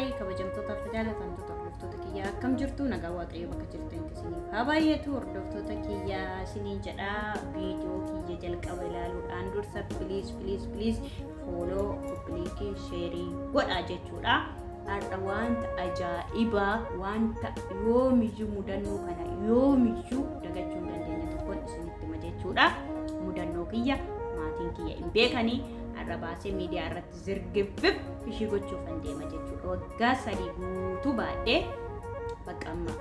Haay kabajamtoota fi jaalatamtoota hordoftoota kiyyaa akkam jirtu nagaa waaqayyo bakka jirtanitti isiniif haa baay'atu hordoftoota kiyyaa isiniin jedhaa viidiyoo kiyya jalqaba ilaaluudhaan dursa please follow public share godhaa jechuudha. Har'a wanta ajaa'ibaa wanta yoomiyyuu mudannoo kana yoomiyyuu dagachuu hin dandeenye tokkoon isinitti hima jechuudha. Mudannoo kiyya maatiin kiyya hin beekanii har'a baasee miidiyaa irratti zirgiffif ishii gochuuf hin deema jechuudha. Waggaa 3 guutuu baadhee bakka amma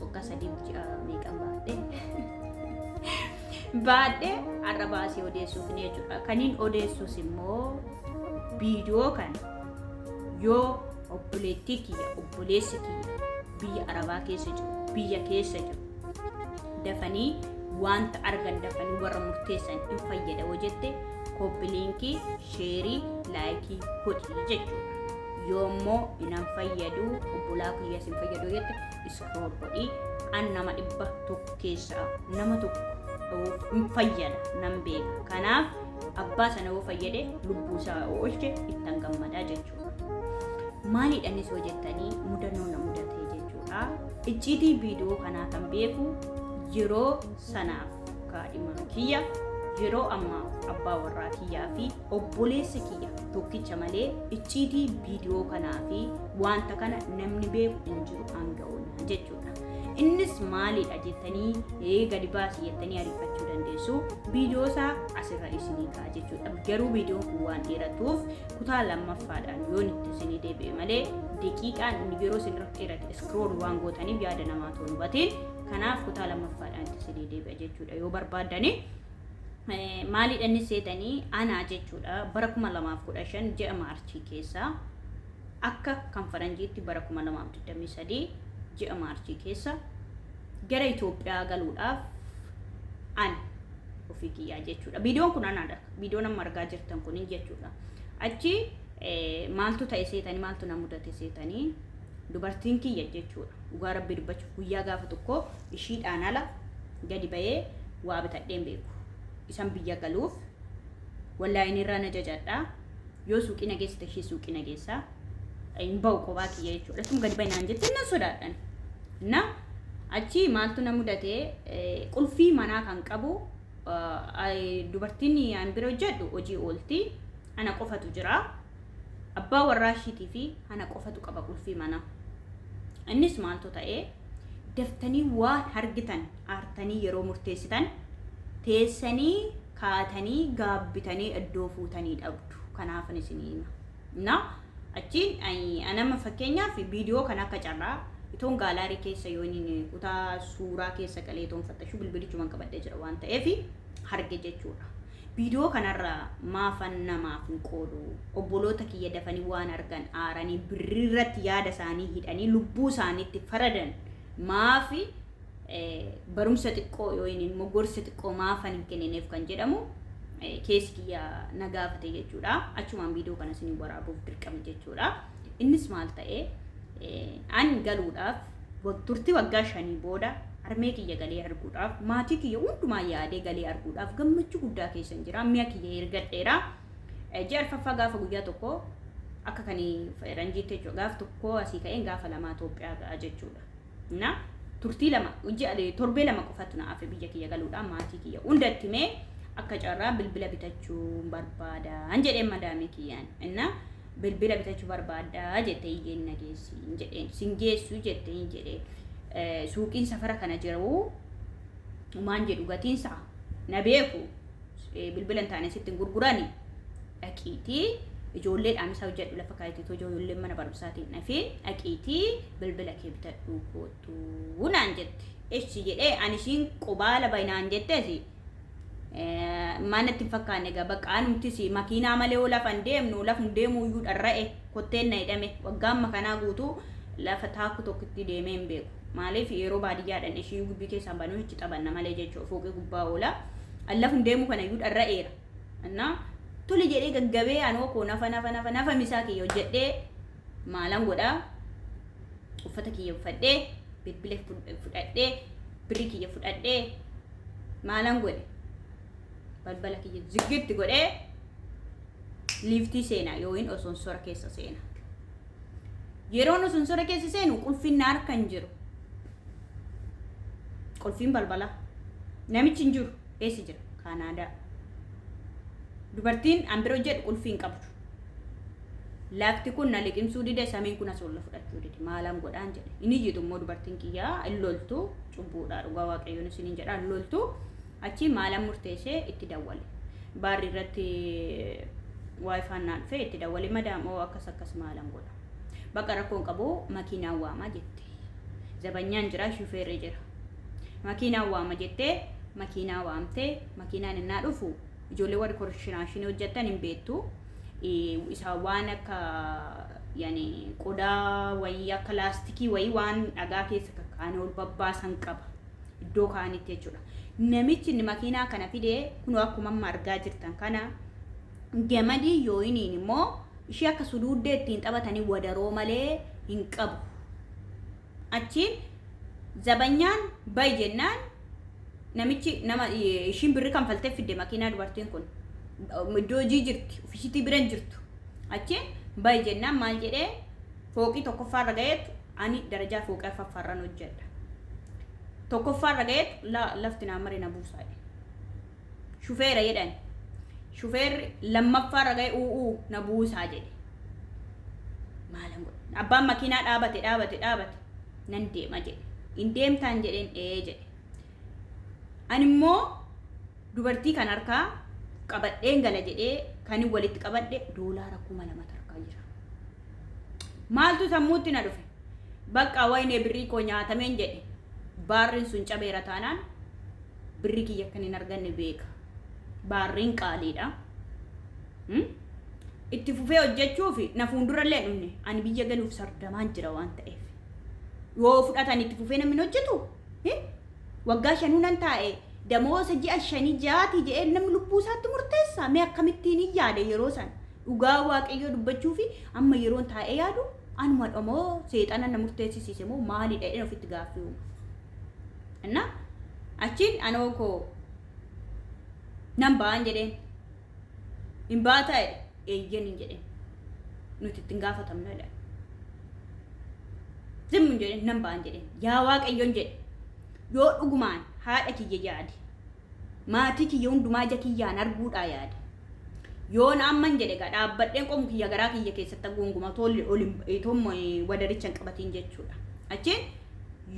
waggaa 3 ji'a meeqan baadhee har'a baasee odeessuuf ni jechuudha. Kaniin odeessuus immoo viidiyoo kana yoo obboleettii kiyya obboleessi kiyya biyya Arabaa keessa jiru biyya keessa jiru dafanii wanta argan dafanii warra murteessan hin fayyada hojjette koppiliinkii sheerii laayikii godhii jechuudha. Yoommoo inan fayyadu obbolaa kiyya sin fayyadu jette iskrool godhii an nama 100 keessaa nama tokko hin fayyada nan beeka. Kanaaf abbaa sana yoo fayyade lubbuu isaa oolche ittan gammadaa jechuudha. Maaliidhanis hojjettanii mudannoo na mudatee jechuudha. Icciitii viidiyoo kanaa kan beeku yeroo sanaaf kaadhimaa kiyya yeroo ammaa abbaa warraa kiyyaa fi obboleessa kiyya tokkicha malee icciitii viidiyoo kanaa fi wanta kana namni beeku hin jiru hanga oolaa jechuudha. Innis maalidha jettanii gadi baasii jettanii ariifachuu dandeessu. Viidiyoo isaa asirra isinii ka'a jechuudha. Garuu viidiyoon kun waan dheeratuuf kutaa lammaffaadhaan yoo itti isinii deebi'e malee daqiiqaan yeroo isin irratti dheerate iskrool waan gootaniif yaada namaa ta'uu hubatiin. Kanaaf kutaa lammaffaadhaan itti isinii deebi'a jechuudha yoo barbaaddani. Maaliidhaan seetanii anaa jechuudha bara 2015 ji'a maarchii keessa akka kan faranjiitti bara 2023 ji'a maarchii keessa gara Itoophiyaa galuudhaaf an ofii kiyyaa jechuudha. Viidiyoon kun anaadha. Viidiyoon amma argaa jirtan kun jechuudha. Achi maaltu ta'e seetanii maaltu na mudate seetanii dubartiin kiyya jechuudha. Dhugaa rabbi dubbachuuf guyyaa gaafa tokko ishiidhaan ala gadi ba'ee waa bitadheen beeku. Isan biyya galuuf wallaahi inni irraa na jajadha. Yoo suuqii nageessite ishee suuqii nageessaa hin ba'u kophaa kiyya jechuudha. Tun gadi ba'inaan jettee nan sodaadhan. Na achi maaltu na mudate qulfii manaa kan qabu dubartiin aan bira hojjedhu hojii oolti. Ana qofatu jira. Abbaa warraa ishiitii fi ana qofatu qaba qulfii manaa. Innis maaltu ta'e daftanii waan argitan aartanii yeroo murteessitan teessanii kaatanii gaabbitanii iddoo fuutanii dhabdu. Kanaaf isinii hima. Na achiin anama fakkeenyaaf viidiyoo kana akka carraa itoon gaalaarii keessa yoo inni kutaa suuraa keessa qalee itoon fattashu bilbilichumaan qabadhee jira waan ta'eef harge jechuudha. Viidiyoo kanarraa maafan namaaf hin qoodu obboloota kiyya dafanii waan argan aaranii birrirratti yaada isaanii hidhanii lubbuu isaaniitti faradan maafi barumsa xiqqoo yoo inni immoo gorsa xiqqoo maafan hin kennineef kan jedhamu keessi kiyya na gaafate jechuudha. Achumaan viidiyoo kana isin waraabuuf dirqama jechuudha. Innis maal ta'e an galuudhaaf turtii waggaa 5 booda armee kiyya galee arguudhaaf maatii kiyya hundumaa yaadee galee arguudhaaf gammachuu guddaa keessa jira. Mi'a kiyya ergadheera. Ji'a arfaffaa gaafa guyyaa tokko akka kan faranjiitti jechuudha. Gaafa tokko asii ka'een gaafa 2 Itoophiyaa ga'a jechuudha. Na turtii 2 ji'a torbee 2 qofatu na hafe biyya kiyya galuudhaan maatii kiyya hundatti mee akka carraa bilbila bitachuu barbaada an jedheen madaamii kiyyaan inna bilbila bitachuu barbaada jettee iyyeen nageessi jedheen singeessu jettee jedhee suuqiin safara kana jiru maan jedhu gatiinsa na beeku bilbila hin taane sitti gurgurani dhaqiitii ijoolleedhaan isa hojjedhu lafa kaayitiitoo ijoolleen mana barumsaatiin nafee dhaqiitii bilbila kee bitadhuu kootu naan jette echi jedhee ani ishiin qubaala bainaan jetteesi manatti fakkaanne gaa bakka anumtis makiinaa malee lafan deemnu lafun deemuu iyyuu dharra'e kotteen na hidhame waggaamma kanaa guutuu lafa taakku tokkotti deemee hin beeku. Maaliif yeroo baadiyyaadhaan ishii gubbii keessaan banuu ichi xabanna malee jechuudha fooqee gubbaa oola. Lafun deemuu kana iyyuu dharra'eera. Annaa tole jedhee gaggabee anoo koo nafa misaa kiyya hojjedhee maalan godhaa uffata kiyya uffadhee bilbila fudhadhee birrii kiyya fudhadhee maalan godhe balbala kiyya ziggitti godhee liiftii seenaa yookiin osoon sora keessa seenaa. yeroo nu sun sore keessa seenu qulfiin harka hin jiru. Qulfiin balbala. Namichi hin jiru. Eessa jira? Kaanaadaa. Dubartiin an biroo jedhu qulfiin qabdu. Lafti kun na liqimsuu dide samiin kun as ol fudhachuu dide maalaan godhaan jedhe. Inni jitu immoo dubartiin kiyyaa illoltu cubbuudha dhugaa waaqayyoon isiniin jedha illoltu achi maalaan murteessee itti dawwale. Baarri irratti waayifaan naan dhufee itti dawwale madaamoo akkas maalaan godha. Bakka rakkoon qabu makiinaan waamaa jette. Zabanyaan jira shufeerri jira. Makiinaan waama jettee makiinaa waamtee makiinaan innaa dhufu ijoollee warri korshinaashinii hojjetan hin beektu. Isa waan akka yani qodaa wayii akka laastikii wayii waan dhagaa keessa kakkaanee ol babbaasan qaba iddoo kaanitti jechuudha. Namichi makiinaa kana fidee kun akkuma amma argaa jirtan kana gamadii yooyiniin immoo ishee akka suduuddee ittiin taphatanii wadaroo malee hin qabu. Achiin zabanyaan bayi jennaan namichi nama ishiin birri kanfaltee fidde makiinaa dubartiin kun. Iddoo hojii jirti ofiisitti bira hin jirtu achi bayi jennaan maal jedhee fooqii tokkoffaarra ga'eetu ani darajaa fooqii afuraffaarraan hojjedha. Tokkoffaarra ga'eetu lafti naa maree na buusaa jedhe shufeera jedhan shufeerri lammaffaarra ga'e u'uu na buusaa jedhe maalan godhe abbaan makiinaa dhaabate nan deema jedhe hin deemtaan jedheen jedhe ani immoo dubartii kan harkaa qabadheen gala jedhee kan walitti qabadhe doolaara 2,000 harkaa jira. Maaltu sammuutti na dhufe? Bakka wayne birrii koo nyaatameen jedhe. Baarriin sun cabeera taanaan birrii kiyya kan hin arganne beeka. Baarriin qaaliidha. Itti fufee hojjechuuf na fuuldurallee dhumne ani biyya galuuf sardamaan jira waan ta'eef. Yoo fudhatan itti fufee namni hojjetu? Waggaa 5 nan taa'e. Damoosa ji'a 5-6 jedhee namni lubbuu isaatti murteessa. Mee akkamittiin hin yaade yeroo san dhugaa waaqayyoo dubbachuu fi amma yeroon taa'ee yaadu anuma dhamoo seexana na murteessisiise moo maali dhedheen ofitti gaaffii uuma. Anna achiin anoo koo nan ba'an jedheen hin baata eeyyan hin jedheen nuti ittiin gaafatamna jedhan. Zimmu jedheen nan ba'an jedheen yaa waaqayyoon jedhe yoo dhugumaan haadha kiyya yaade maatii kiyya hundumaa ija kiyyaan arguudha yaade yoon amman jedhe ga dhaabbadheen qomu kiyya garaa kiyya keessatti gunguma tolli oliin wadaricha qabatiin jechuudha. Achiin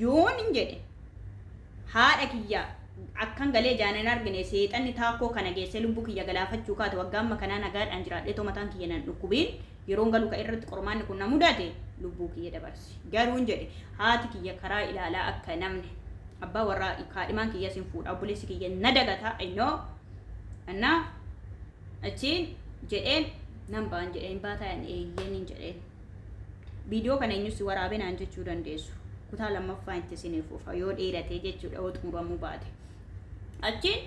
yoon hin jedhe haadha kiyya akkan galee jaanan argine seexanni taakoo kana geessee lubbuu kiyya galaafachuu kaate waggaa amma kanaa nagaadhaan jiraadhee tomataan kiyya nan dhukkubiin yeroon galu ka irratti qormaanni kun na mudate lubbuu kiyya dabarsi. Garuu hin jedhe haati kiyya karaa ilaalaa akka namne abbaa warraa kaadhimaan kiyya sin fuudha obboleessi kiyya na dagata innoo anna achiin jedheen nan ba'an jedheen baataan eeyyen hin jedheen viidiyoo kana eenyusi waraabinaan jechuu dandeessu kutaa lammaffaa itti sinifuuf yoo dheeratee jechuudha yoo xumuramuu baate achiin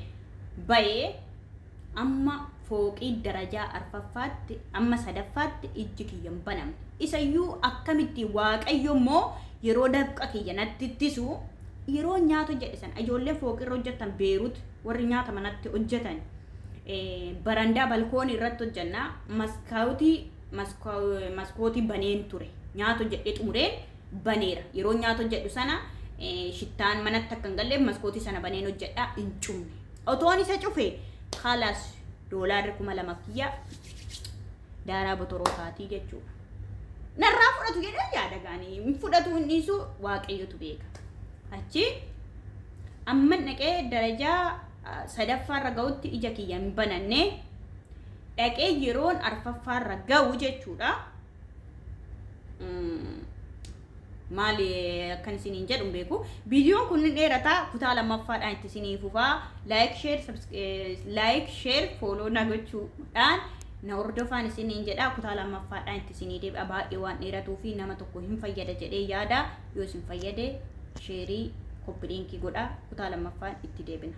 bayee amma fooqii darajaa arfaffaatti amma sadaffaatti ijji kiyyan banamne isayyuu akkamitti waaqayyo immoo yeroo dabqa kiyya natti ittisu yeroo nyaata jedhisan ijoolleen fooqirra hojjetan beerut warri nyaata manatti hojjetan barandaa balkoonii irratti hojjannaa maskootii baneen ture nyaata jedhee xumureen baneera yeroo nyaata jedhu sana shittaan manatti akka hin galle maskootii sana baneen hojjedhaa hin cumne otoon isa cufe kalaas doolaarri 2,000 kiyya daaraa botoroo taatii jechuudha. Narraa fudhatu jedhee yaada gaanii fudhatu hin dhiisu waaqayyotu beeka. Achi amma dhaqee darajaa sadaffaarra ga'utti ija kiyya hin bananne dhaqee yeroon arfaffaarra ga'u jechuudha. Maali akkan isiniin jedhu beeku viidiyoon kun dheerataa kutaa lammaffaadhaan itti isinii fufaa like share follow na gochuudhaan na hordofaan isiniin jedha kutaa lammaffaadhaan itti isinii deebi'a baay'ee waan dheeratuu fi nama tokko hin fayyada jedhee yaada yoo isin fayyade sheerii koppiliinkii godha kutaa lammaffaan itti deebina.